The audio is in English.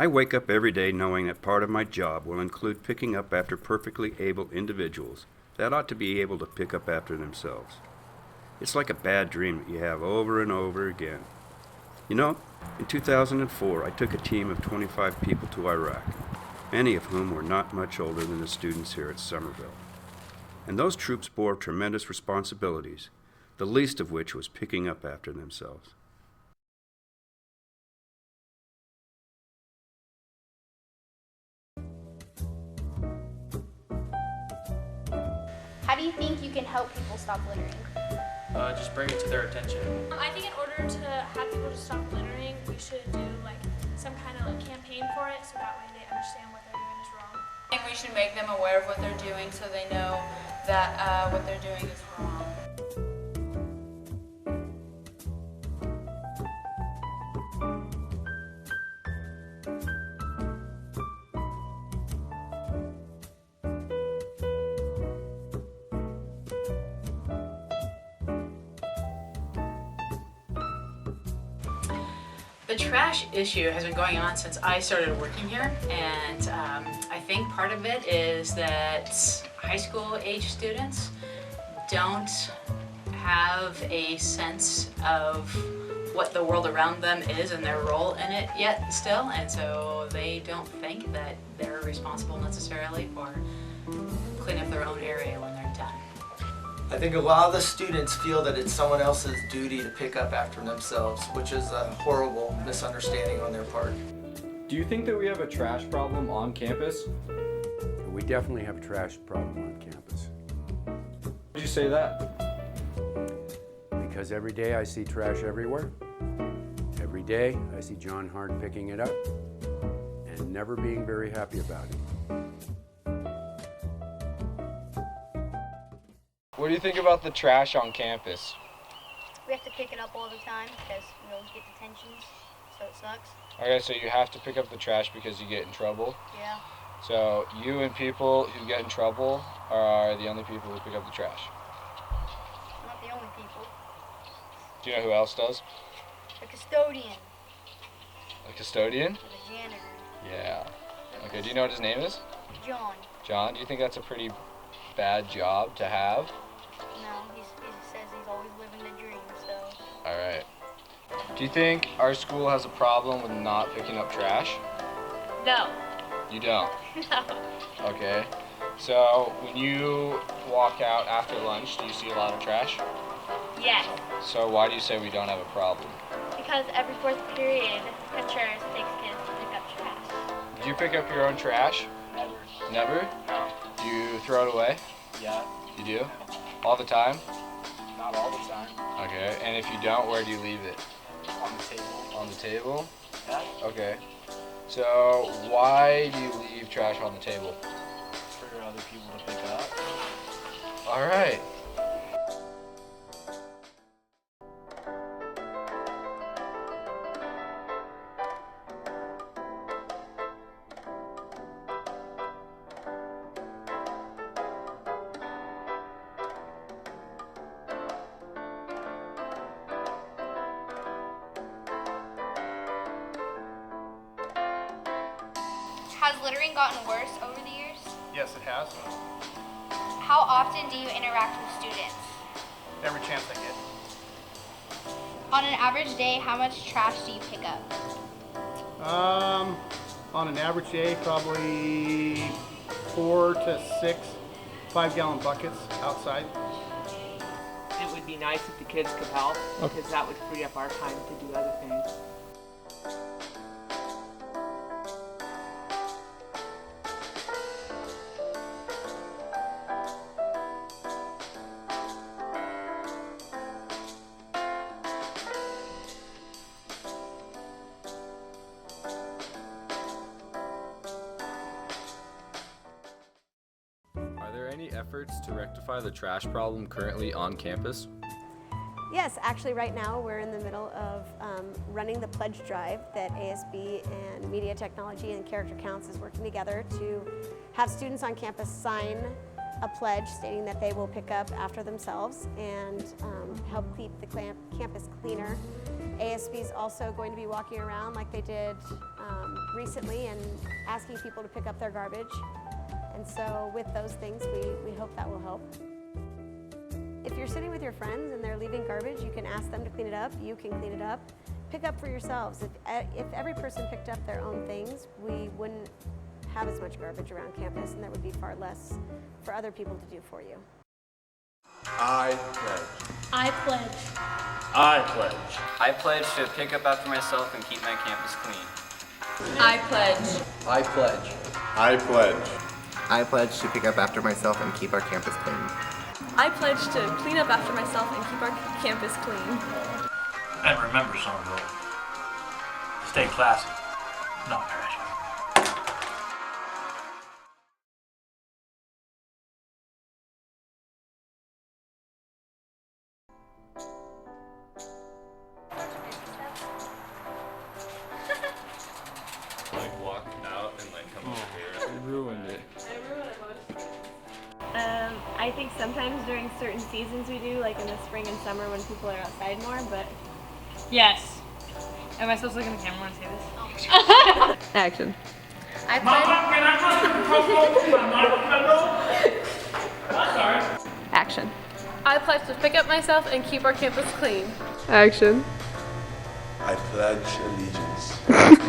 I wake up every day knowing that part of my job will include picking up after perfectly able individuals that ought to be able to pick up after themselves. It's like a bad dream that you have over and over again. You know, in 2004, I took a team of 25 people to Iraq, many of whom were not much older than the students here at Summerville. And those troops bore tremendous responsibilities, the least of which was picking up after themselves. How do you think you can help people stop littering? Just bring it to their attention. I think in order to have people to stop littering, we should do some kind of campaign for it, so that way they understand what they're doing is wrong. I think we should make them aware of what they're doing so they know that what they're doing is wrong. The trash issue has been going on since I started working here, and I think part of it is that high school age students don't have a sense of what the world around them is and their role in it yet still, and so they don't think that they're responsible necessarily for cleaning up their own area when they're done. I think a lot of the students feel that it's someone else's duty to pick up after themselves, which is a horrible misunderstanding on their part. Do you think that we have a trash problem on campus? We definitely have a trash problem on campus. Did you say that? Because every day I see trash everywhere. Every day I see John Hart picking it up and never being very happy about it. What do you think about the trash on campus? We have to pick it up all the time because we always get detentions, so it sucks. Okay, so you have to pick up the trash because you get in trouble. Yeah. So you and people who get in trouble are the only people who pick up the trash. Not the only people. Do you know who else does? The custodian. A custodian? Or the janitor. Yeah. Okay, do you know what his name is? John. John, do you think that's a pretty bad job to have? No, he says he's always living the dream, so. Alright. Do you think our school has a problem with not picking up trash? No. You don't? No. Okay. So when you walk out after lunch, do you see a lot of trash? Yes. So why do you say we don't have a problem? Because every fourth period, teachers takes kids to pick up trash. Do you pick up your own trash? Never. Never? No. Do you throw it away? Yeah. You do? All the time? Not all the time. Okay. And if you don't, where do you leave it? On the table. On the table? Yeah. Okay. So why do you leave trash on the table? For other people to pick up. All right. Has littering gotten worse over the years? Yes, it has. How often do you interact with students? Every chance I get. On an average day, how much trash do you pick up? On an average day, probably 4 to 6 5-gallon buckets outside. It would be nice if the kids could help, because that would free up our time to do other things. Are there any efforts to rectify the trash problem currently on campus? Yes, actually right now we're in the middle of running the pledge drive that ASB and Media Technology and Character Counts is working together to have students on campus sign a pledge stating that they will pick up after themselves and help keep the campus cleaner ASB is also going to be walking around like they did recently and asking people to pick up their garbage. And so with those things, we hope that will help. If you're sitting with your friends and they're leaving garbage, you can ask them to clean it up. You can clean it up. Pick up for yourselves. If every person picked up their own things, we wouldn't have as much garbage around campus, and there would be far less for other people to do for you. I pledge. I pledge. I pledge. I pledge to pick up after myself and keep my campus clean. I pledge. I pledge. I pledge. I pledge to pick up after myself and keep our campus clean. I pledge to clean up after myself and keep our campus clean. And remember, Summerville, stay classy, not trashy. Like walk out and like come over here. It ruined it. I think sometimes during certain seasons we do, like in the spring and summer when people are outside more, but... Yes. Am I supposed to look in the camera and say this? Action. I pledge... Action. I pledge to pick up myself and keep our campus clean. Action. I pledge allegiance.